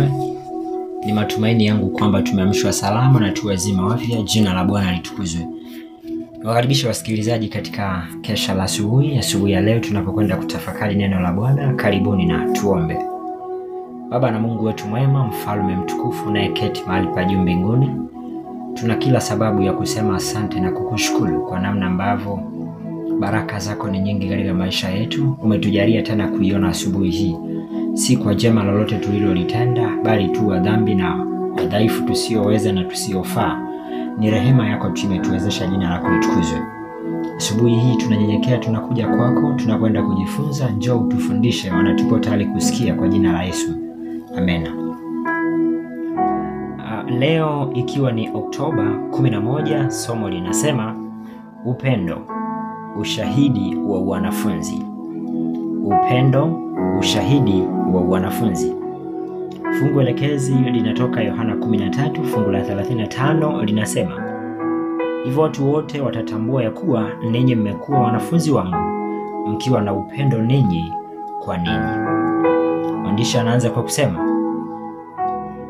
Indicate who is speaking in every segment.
Speaker 1: asifiwe. Ni matumaini yangu kwamba tumeamshwa salama na tu wazima wa afya. Jina la Bwana litukuzwe. Nawakaribisha wasikilizaji katika kesha la asubuhi ya leo tunapokwenda kutafakari neno la Bwana. Karibuni na tuombe. Baba na Mungu wetu mwema, mfalme mtukufu unayeketi mahali pa juu mbinguni, tuna kila sababu ya kusema asante na kukushukuru kwa namna ambavyo baraka zako ni nyingi katika maisha yetu. Umetujalia tena kuiona asubuhi hii, si kwa jema lolote tulilolitenda, bali tu wa dhambi na udhaifu tusioweza na tusiofaa. Ni rehema yako tumetuwezesha, jina lako litukuzwe. Asubuhi hii tunanyenyekea, tunakuja kwako, tunakwenda kujifunza. Njoo utufundishe, maana tupo tayari kusikia, kwa jina la Yesu. Amen. Leo ikiwa ni Oktoba 11, somo linasema upendo, ushahidi wa wanafunzi. Upendo, ushahidi wa wanafunzi. Fungu elekezi linatoka Yohana 13 fungu la 35, linasema hivyo watu wote watatambua ya kuwa ninyi mmekuwa wanafunzi wangu, mkiwa na upendo ninyi kwa ninyi. Mwandishi anaanza kwa kusema,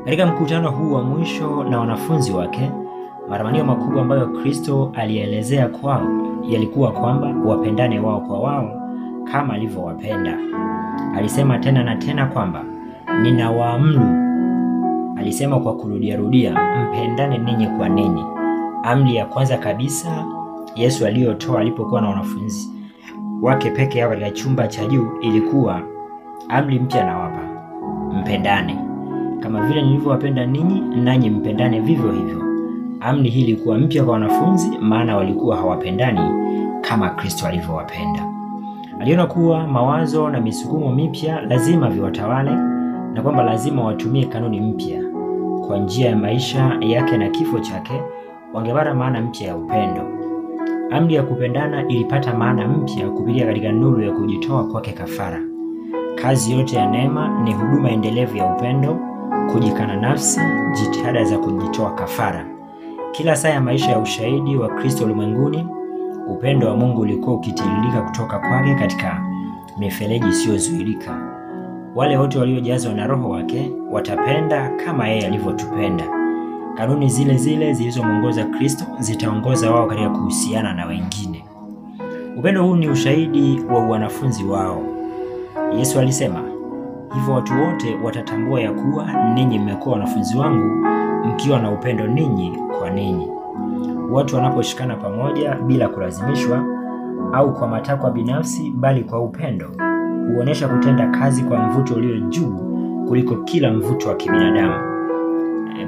Speaker 1: katika mkutano huu wa mwisho na wanafunzi wake, matamanio makubwa ambayo Kristo alielezea kwao yalikuwa kwamba wapendane wao kwa wao kama alivyowapenda. Alisema tena na tena kwamba ninawaamuru, alisema kwa kurudia, mpendane ninyi kwa ninyi. Amri ya kwanza kabisa Yesu aliyotoa alipokuwa na wanafunzi wake peke yao katika chumba cha juu ilikuwa amri mpya nawapa, mpendane. Kama vile nilivyowapenda ninyi, nanyi mpendane vivyo hivyo. Amri hii ilikuwa mpya kwa wanafunzi, maana walikuwa hawapendani kama Kristo alivyowapenda. Aliona kuwa mawazo na misukumo mipya lazima viwatawale, na kwamba lazima watumie kanuni mpya. Kwa njia ya maisha yake na kifo chake wangepata maana mpya ya upendo. Amri ya kupendana ilipata maana mpya kupitia katika nuru ya kujitoa kwake kafara. Kazi yote ya neema ni huduma endelevu ya upendo, kujikana nafsi, jitihada za kujitoa kafara. Kila saa ya maisha ya ushahidi wa Kristo ulimwenguni, upendo wa Mungu ulikuwa ukitiririka kutoka kwake katika mifereji isiyozuilika. Wale wote waliojazwa na Roho wake watapenda kama yeye alivyotupenda. Kanuni zile zile zilizomuongoza Kristo zitaongoza wao katika kuhusiana na wengine. Upendo huu ni ushahidi wa wanafunzi wao. Yesu alisema, hivyo watu wote watatambua ya kuwa ninyi mmekuwa wanafunzi wangu, mkiwa na upendo ninyi kwa ninyi. Watu wanaposhikana pamoja bila kulazimishwa au kwa matakwa binafsi, bali kwa upendo, huonesha kutenda kazi kwa mvuto ulio juu kuliko kila mvuto wa kibinadamu.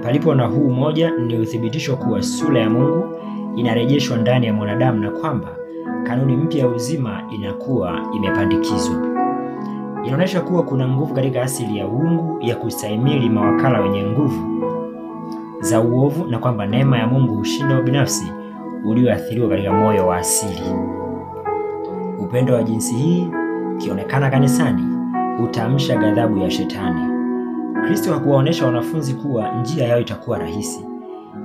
Speaker 1: Palipo na huu moja ni uthibitisho kuwa sura ya Mungu inarejeshwa ndani ya mwanadamu, na kwamba kanuni mpya ya uzima inakuwa imepandikizwa. Inaonyesha kuwa kuna nguvu katika asili ya uungu ya kustahimili mawakala wenye nguvu za uovu, na kwamba neema ya Mungu hushinda ubinafsi ulioathiriwa katika moyo wa asili. Upendo wa jinsi hii ukionekana kanisani utaamsha ghadhabu ya Shetani. Kristo hakuwaonesha wanafunzi kuwa njia yao itakuwa rahisi.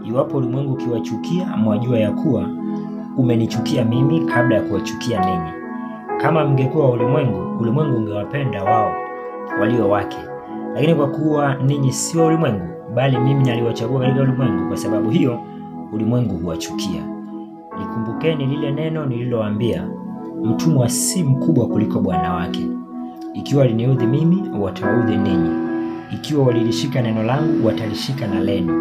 Speaker 1: Iwapo ulimwengu ukiwachukia, mwajua ya kuwa umenichukia mimi kabla ya kuwachukia ninyi. Kama mngekuwa ulimwengu, ulimwengu ungewapenda wao walio wake. Lakini kwa kuwa ninyi sio ulimwengu, bali mimi naliwachagua katika ulimwengu, kwa sababu hiyo ulimwengu huwachukia. Likumbukeni lile neno nililowaambia, mtumwa si mkubwa kuliko bwana wake. Ikiwa waliniudhi mimi, watawaudhi ninyi. Ikiwa walilishika neno langu, watalishika na lenu.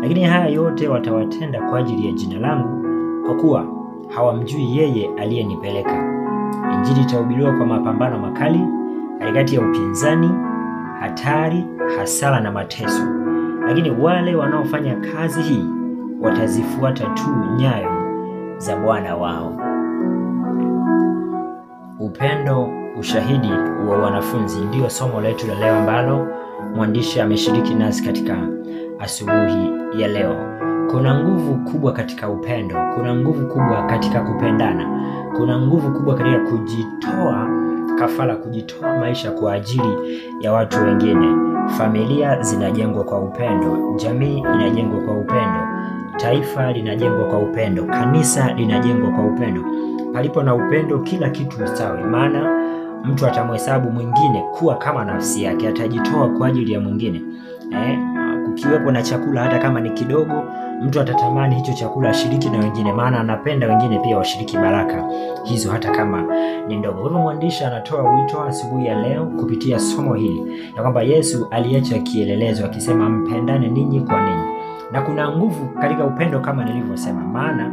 Speaker 1: Lakini haya yote watawatenda kwa ajili ya jina langu, kwa kuwa hawamjui yeye aliyenipeleka. Injili itahubiriwa kwa mapambano makali, katikati ya upinzani, hatari, hasara na mateso. Lakini wale wanaofanya kazi hii watazifuata tu nyayo za Bwana wao. Upendo, ushahidi wa wanafunzi, ndio somo letu la leo ambalo mwandishi ameshiriki nasi katika asubuhi ya leo. Kuna nguvu kubwa katika upendo, kuna nguvu kubwa katika kupendana, kuna nguvu kubwa katika kujitoa kafara, kujitoa maisha kwa ajili ya watu wengine. Familia zinajengwa kwa upendo, jamii inajengwa kwa upendo, taifa linajengwa kwa upendo, kanisa linajengwa kwa upendo. Palipo na upendo kila kitu ustawi, maana mtu atamhesabu mwingine kuwa kama nafsi yake, atajitoa kwa ajili ya mwingine. Kukiwepo na chakula hata kama ni kidogo, mtu atatamani hicho chakula ashiriki na wengine, maana anapenda wengine pia washiriki baraka hizo hata kama ni ndogo. Kwa hivyo mwandishi anatoa wito asubuhi ya leo kupitia somo hili ya kwamba Yesu aliacha kielelezo akisema mpendane ninyi kwa ninyi, na kuna nguvu katika upendo kama nilivyosema, maana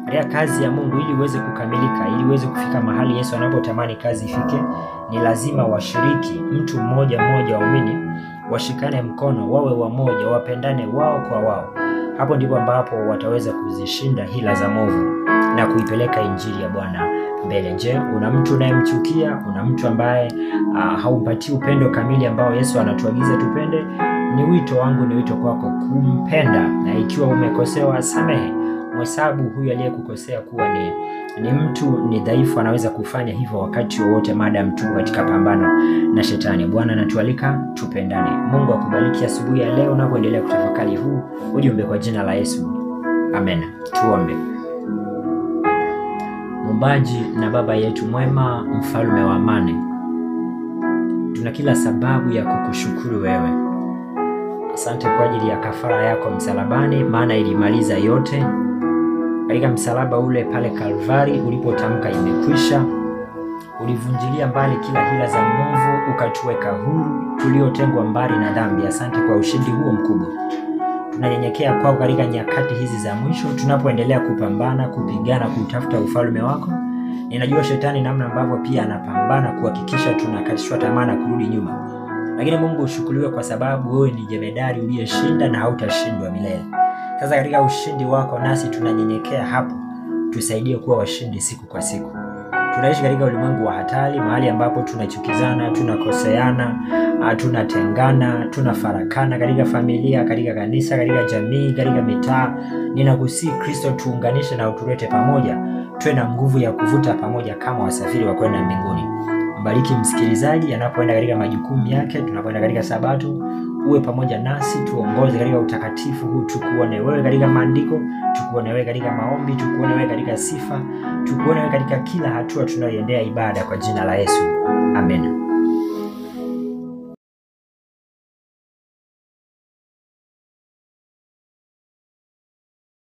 Speaker 1: katika kazi ya Mungu ili uweze kukamilika, ili uweze kufika mahali Yesu anapotamani kazi ifike, ni lazima washiriki, mtu mmoja mmoja, waumini washikane mkono, wawe wamoja, wapendane wao kwa wao. Hapo ndipo ambapo wataweza kuzishinda hila za mwovu na kuipeleka injili ya Bwana mbele. Je, una mtu unayemchukia? Una mtu ambaye haumpatii upendo kamili ambao Yesu anatuagiza tupende? Ni wito wangu, ni wito kwako kumpenda, na ikiwa umekosewa, samehe. Mhesabu huyu aliyekukosea kuwa ni mtu ni dhaifu, anaweza kufanya hivyo wakati wowote maadamu tuko katika pambano na shetani. Bwana anatualika tupendane. Mungu akubariki asubuhi ya leo na kuendelea kutafakari huu ujumbe kwa jina la Yesu. Amen. Tuombe. Muumbaji na Baba yetu mwema, mfalme wa amani, tuna kila sababu ya kukushukuru wewe. Asante kwa ajili ya kafara yako msalabani, maana ilimaliza yote. Katika msalaba ule pale Kalvari ulipotamka imekwisha, ulivunjilia mbali kila hila za mwovu, ukatuweka huru tuliotengwa mbali na dhambi. Asante kwa ushindi huo mkubwa. Tunanyenyekea kwako katika nyakati hizi za mwisho, tunapoendelea kupambana, kupigana, kutafuta ufalme wako. Ninajua shetani namna ambavyo pia anapambana kuhakikisha tunakatishwa tamaa na kurudi nyuma. Lakini Mungu ushukuriwe kwa sababu wewe ni jemedari uliyeshinda na hautashindwa milele. Sasa katika ushindi wako nasi tunanyenyekea hapo, tusaidie kuwa washindi siku kwa siku. Tunaishi katika ulimwengu wa hatari, mahali ambapo tunachukizana, tunakoseana, tunatengana, tunafarakana katika familia, katika kanisa, katika jamii, katika mitaa. Ninakusihi Kristo tuunganishe na utulete pamoja, tuwe na nguvu ya kuvuta pamoja kama wasafiri wa kwenda mbinguni. Mbariki msikilizaji anapoenda katika majukumu yake, tunapoenda katika Sabato, uwe pamoja nasi, tuongoze katika utakatifu huu, tukuone wewe katika maandiko, tukuone wewe katika maombi, tukuone wewe katika sifa, tukuone wewe katika kila hatua tunayoendea ibada kwa jina la Yesu. Amen.